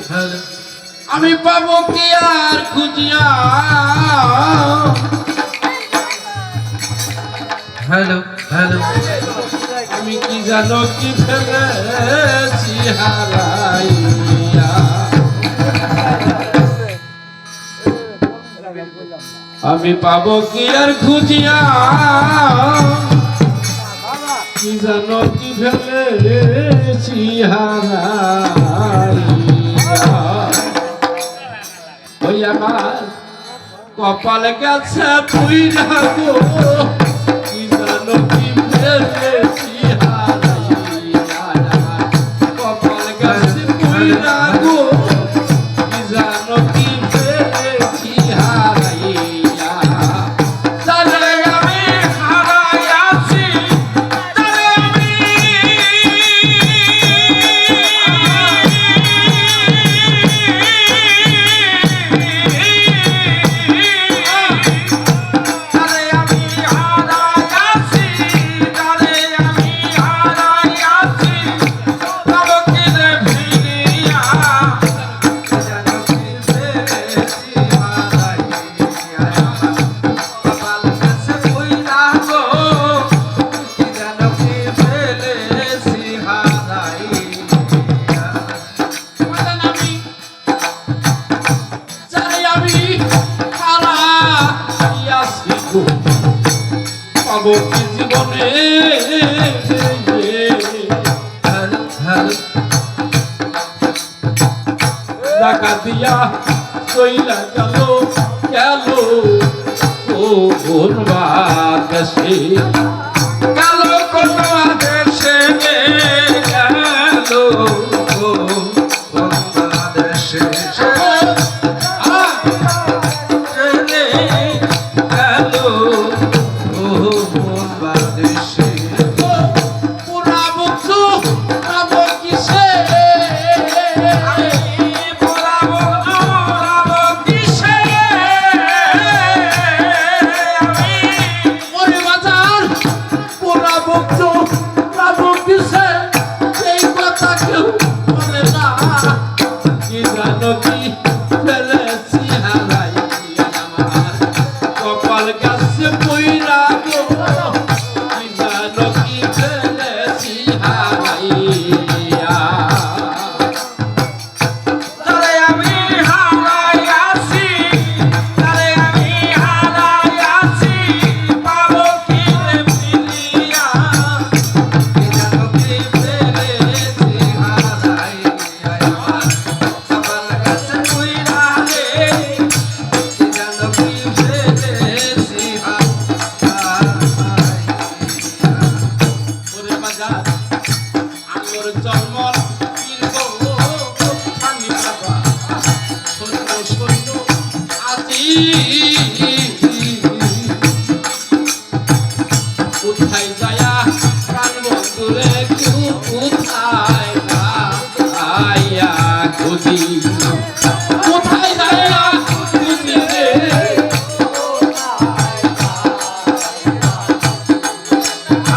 আমি পাবো কি আর খুঁজিয়া হ্যালো হ্যালো আমি কি জানো কি ফেলেছি হারাইয়া আমি পাবো কি আর খুঁজিয়া কি জানো কি ফেলেছি হারাইয়া ওই আমার কপালে গেছে তুই না গো কি জানো কি ফেলেছি হারাইয়া কপালে গেছে তুই না গো কি জানো কি ফেলেছি হারাইয়া জানে আমি হারাইয়াছি জানে আমি পাবো কি জীবনে টাকা দিয়া চইলা গেল গেল ও কোন বাদেশে গেল কোন দেশে গেল ও কোন বাদেশে কোথায় যায়া প্রাণ বন্ধুরে কোথায় না আয়া খুঁজি কোথায় যায়া খুঁজি রে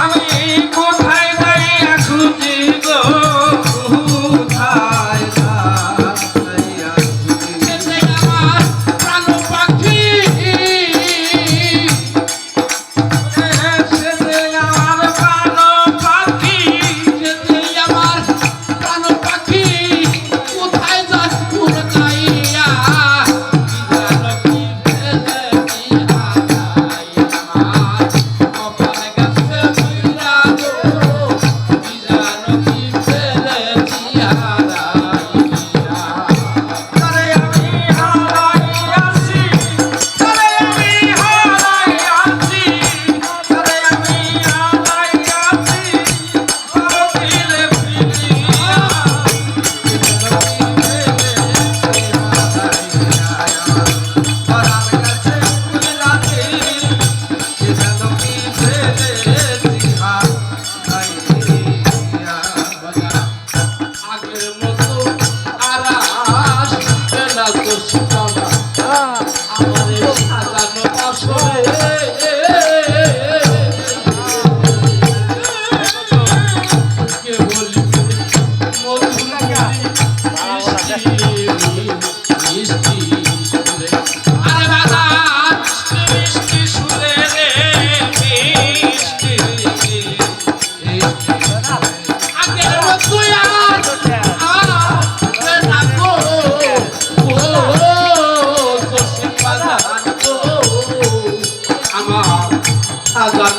আমি কোথায় যাইয়া খুঁজি গো কোথায় যাইয়া খুঁজি আমার প্রাণ পাখি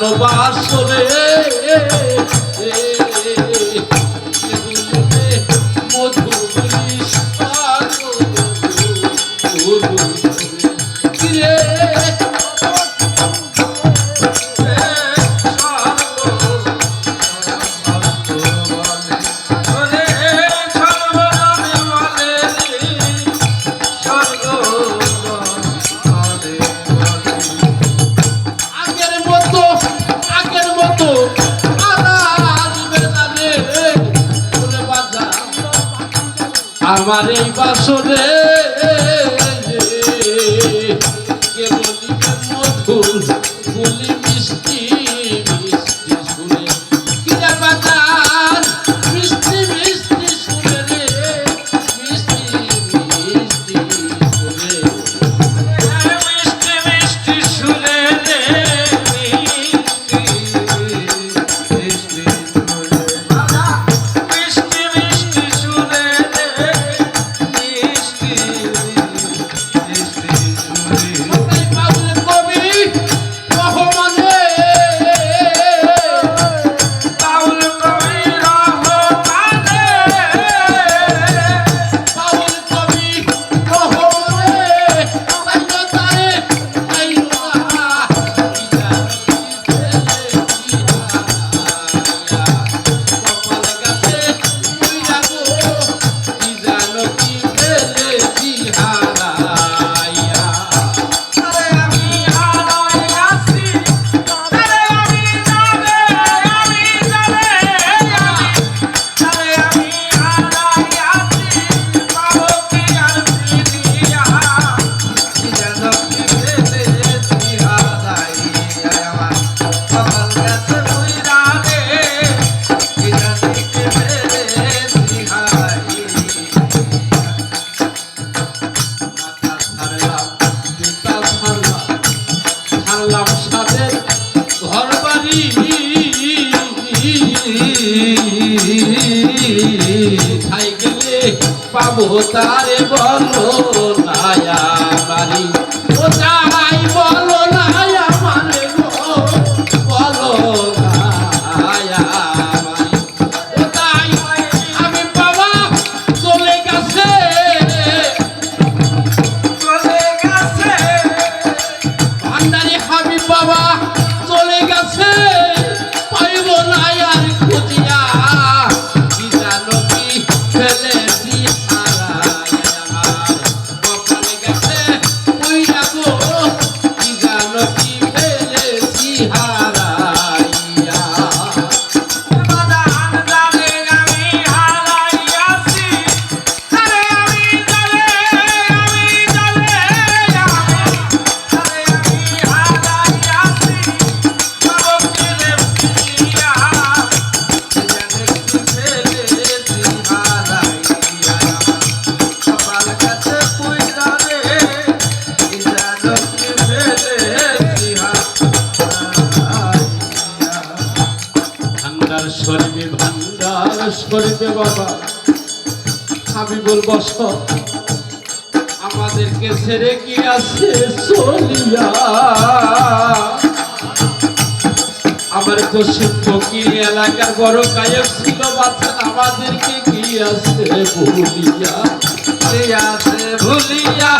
সাজানো বাসরে মধু আমার এই বাসরে কে বলিবে মধুর বলি মিষ্টি মিষ্টি শুনে কিরা বাজার মিষ্টি মিষ্টি শুনে রে মিষ্টি মিষ্টি শুনে মিষ্টি মিষ্টি শুনে রে মিষ্টি মিষ্টি মিষ্টি মিষ্টি শুনে পাবো তারে বলো নায়া বাড়ি ও যাই বলো নায়া মানে বলো নায়া বাড়ি ও যাই আমি বাবা চলে গেছে ভান্ডারি হাবি বাবা চলে গেছে পাইব নায়ার খুঁজিয়া কি জানো কি ফেলে ভান্ডার শরীফে বাবা হাবিবুল বসত আমাদেরকে ছেড়ে কি আছে চলিয়া আমার পশ্চিম ফকির এলাকার বড় গায়ক ছিল বাচ্চা আমাদেরকে কি আছে ভুলিয়া ভুলিয়া